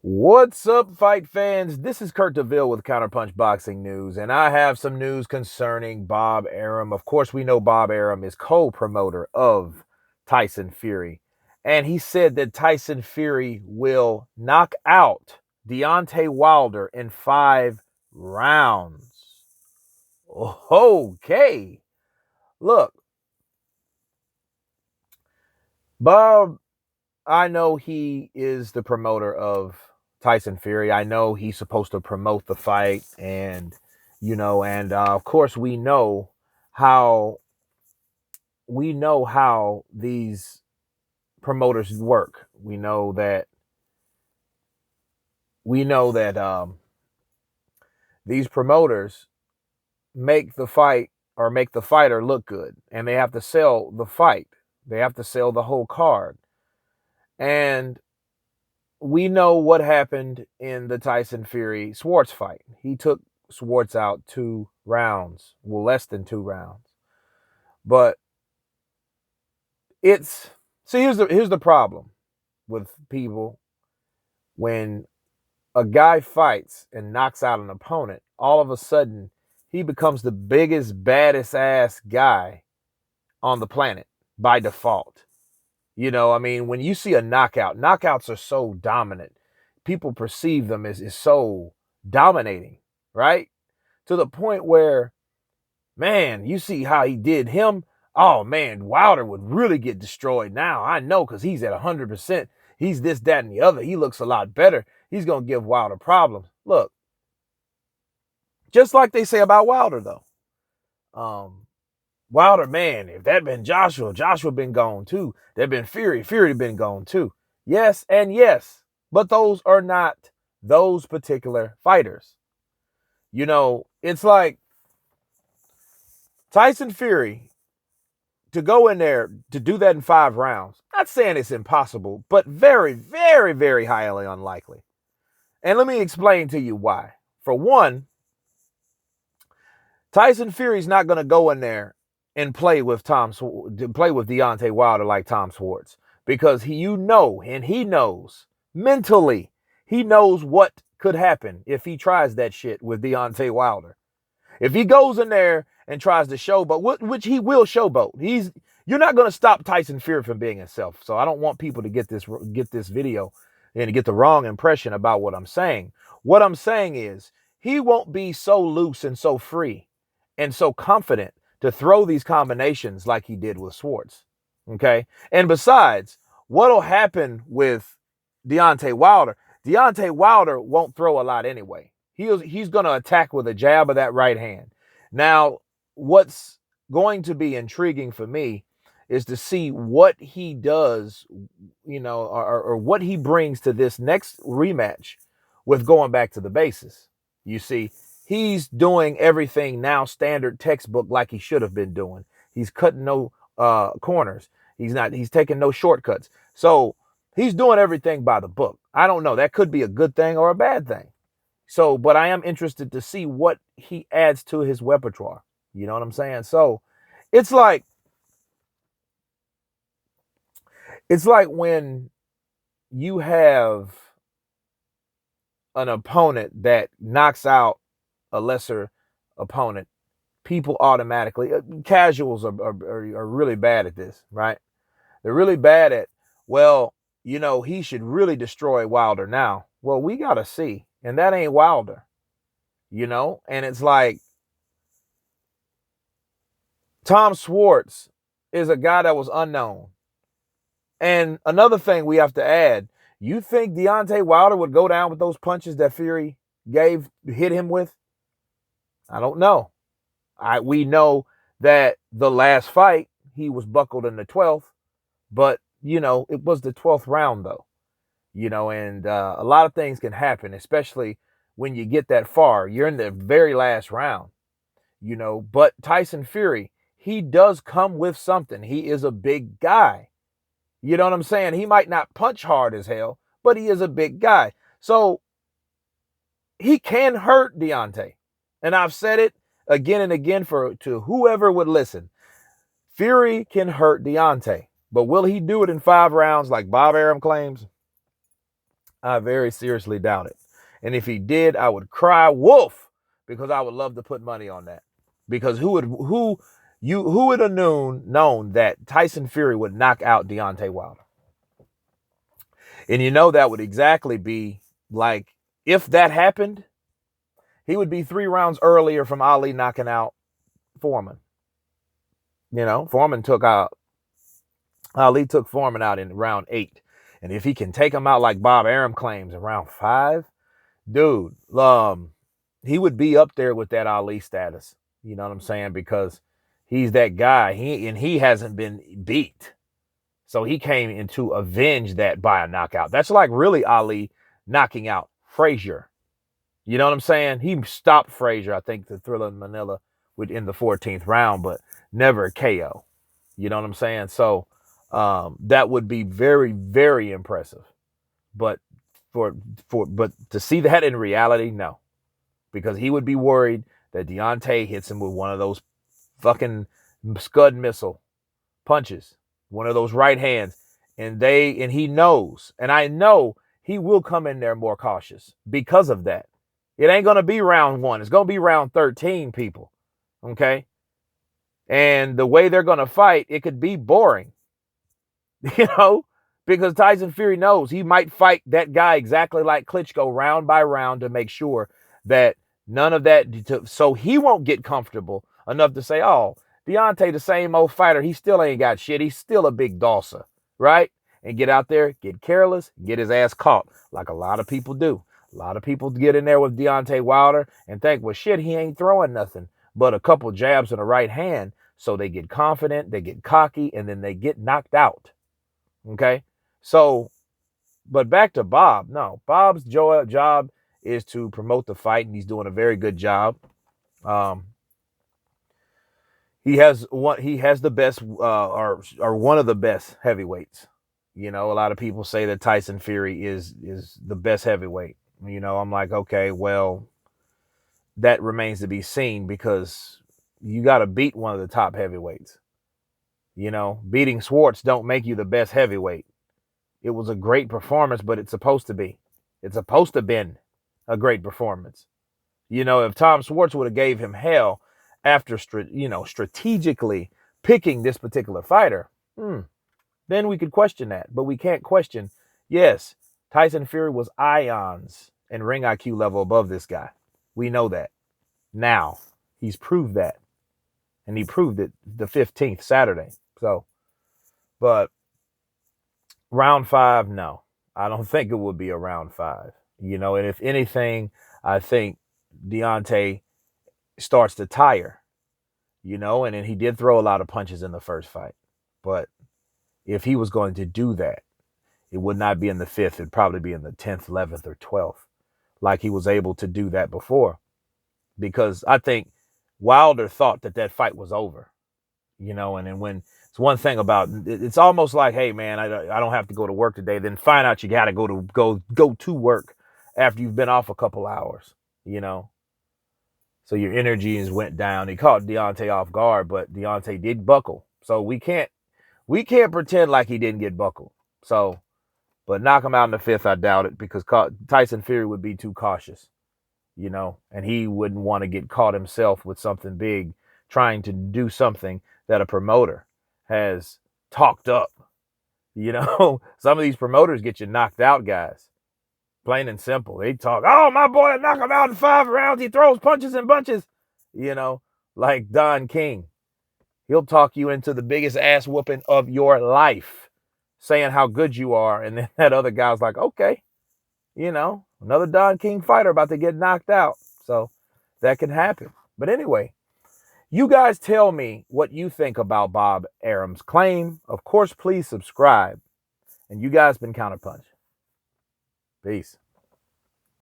What's up, fight fans? This is Kurt DeVille with Counterpunch Boxing News, and I have some news concerning Bob Arum. Of course, we know Bob Arum is co-promoter of Tyson Fury, and he said that Tyson Fury will knock out Deontay Wilder in 5 rounds. Okay. Look, Bob, I know he is the promoter of Tyson Fury. I know he's supposed to promote the fight, and of course how we know how these promoters work. We know that these promoters make the fight or make the fighter look good, and they have to sell the fight. They have to sell the whole card, and we know what happened in the Tyson Fury Schwartz fight. He took Schwartz out 2 rounds, well, less than 2 rounds. But it's see, here's the problem with people when a guy fights and knocks out an opponent. All of a sudden, he becomes the biggest, baddest ass guy on the planet by default. I mean, when you see a knockout, knockouts are so dominant. People perceive them as so dominating, right? To the point where, man, you see how he did him. Oh, man, Wilder would really get destroyed now. I know, because he's at 100%. He's this, that, and the other. He looks a lot better. He's going to give Wilder problems. Look, just like they say about Wilder, though. Wilder, man, if that been Joshua been gone too. There been Fury been gone too. Yes and yes, but those are not those particular fighters. It's like Tyson Fury to go in there to do that in 5 rounds. Not saying it's impossible, but very, very, very highly unlikely. And let me explain to you why. For one, Tyson Fury's not going to go in there and play with Deontay Wilder like Tom Schwartz, because he knows mentally, he knows what could happen if he tries that shit with Deontay Wilder. If he goes in there and tries to showboat, which he will showboat, you're not going to stop Tyson Fury from being himself. So I don't want people to get this video and to get the wrong impression about what I'm saying. What I'm saying is he won't be so loose and so free and so confident to throw these combinations like he did with Schwartz. Okay? And besides, what'll happen with Deontay Wilder? Deontay Wilder won't throw a lot anyway. He's going to attack with a jab of that right hand. Now, what's going to be intriguing for me is to see what he does, or what he brings to this next rematch with going back to the bases. You see, he's doing everything now standard textbook like he should have been doing. He's cutting no corners. He's taking no shortcuts. So he's doing everything by the book. I don't know. That could be a good thing or a bad thing. So, but I am interested to see what he adds to his repertoire. You know what I'm saying? So it's like when you have an opponent that knocks out a lesser opponent, people automatically, casuals are really bad at this, right? They're really bad at, well, he should really destroy Wilder now. Well, we got to see. And that ain't Wilder, And it's like Tom Schwartz is a guy that was unknown. And another thing we have to add, you think Deontay Wilder would go down with those punches that Fury hit him with? I don't know. We know that the last fight, he was buckled in the 12th, but, it was the 12th round, though. And a lot of things can happen, especially when you get that far. You're in the very last round, But Tyson Fury, he does come with something. He is a big guy. You know what I'm saying? He might not punch hard as hell, but he is a big guy. So he can hurt Deontay. And I've said it again and again to whoever would listen. Fury can hurt Deontay. But will he do it in 5 rounds like Bob Arum claims? I very seriously doubt it. And if he did, I would cry wolf because I would love to put money on that. Because who would have known that Tyson Fury would knock out Deontay Wilder? And that would exactly be like, if that happened, he would be 3 rounds earlier from Ali knocking out Foreman. Foreman took out Ali took Foreman out in round 8. And if he can take him out like Bob Arum claims in round 5, dude, he would be up there with that Ali status. You know what I'm saying? Because he's that guy. He hasn't been beat. So he came in to avenge that by a knockout. That's like really Ali knocking out Frazier. You know what I'm saying? He stopped Frazier, I think, the Thriller in Manila in the 14th round, but never a KO. You know what I'm saying? So that would be very, very impressive. But but to see that in reality, no. Because he would be worried that Deontay hits him with one of those fucking Scud missile punches, one of those right hands, and he knows, and I know he will come in there more cautious because of that. It ain't gonna be round 1; it's gonna be round 13, people. Okay, and the way they're gonna fight, it could be boring, because Tyson Fury knows he might fight that guy exactly like Klitschko, round by round, to make sure that none of that, so he won't get comfortable enough to say, oh, Deontay, the same old fighter, he still ain't got shit. He's still a big dosser, right? And get out there, get careless, get his ass caught, like a lot of people do. A lot of people get in there with Deontay Wilder and think, well, shit, he ain't throwing nothing but a couple jabs in the right hand. So they get confident, they get cocky, and then they get knocked out. Okay? So, but back to Bob. No, Bob's job is to promote the fight, and he's doing a very good job. He has the best, or one of the best heavyweights. A lot of people say that Tyson Fury is the best heavyweight. I'm like, okay, well, that remains to be seen, because you got to beat one of the top heavyweights. Beating Schwartz don't make you the best heavyweight. It was a great performance, but it's supposed to be. It's supposed to have been a great performance. If Tom Schwartz would have gave him hell after, strategically picking this particular fighter, then we could question that. But we can't question, yes, Tyson Fury was ions and ring IQ level above this guy. We know that. Now, he's proved that. And he proved it the 15th, Saturday. So, but round 5, no. I don't think it would be a round 5. And if anything, I think Deontay starts to tire, and then he did throw a lot of punches in the first fight. But if he was going to do that, it would not be in the 5th. It'd probably be in the 10th, 11th, or 12th, like he was able to do that before. Because I think Wilder thought that fight was over, and then when it's one thing about, it's almost like, hey man, I don't have to go to work today. Then find out you got to go to work after you've been off a couple hours, So your energies went down. He caught Deontay off guard, but Deontay did buckle. So we can't pretend like he didn't get buckled. So, but knock him out in the 5th, I doubt it, because Tyson Fury would be too cautious, and he wouldn't want to get caught himself with something big, trying to do something that a promoter has talked up. Some of these promoters get you knocked out, guys. Plain and simple. They talk, oh, my boy, knock him out in 5 rounds. He throws punches and bunches, like Don King. He'll talk you into the biggest ass whooping of your life, saying how good you are. And then that other guy's like, okay, another Don King fighter about to get knocked out. So that can happen. But anyway, you guys tell me what you think about Bob Arum's claim. Of course, please subscribe. And you guys been Counterpunch. Peace.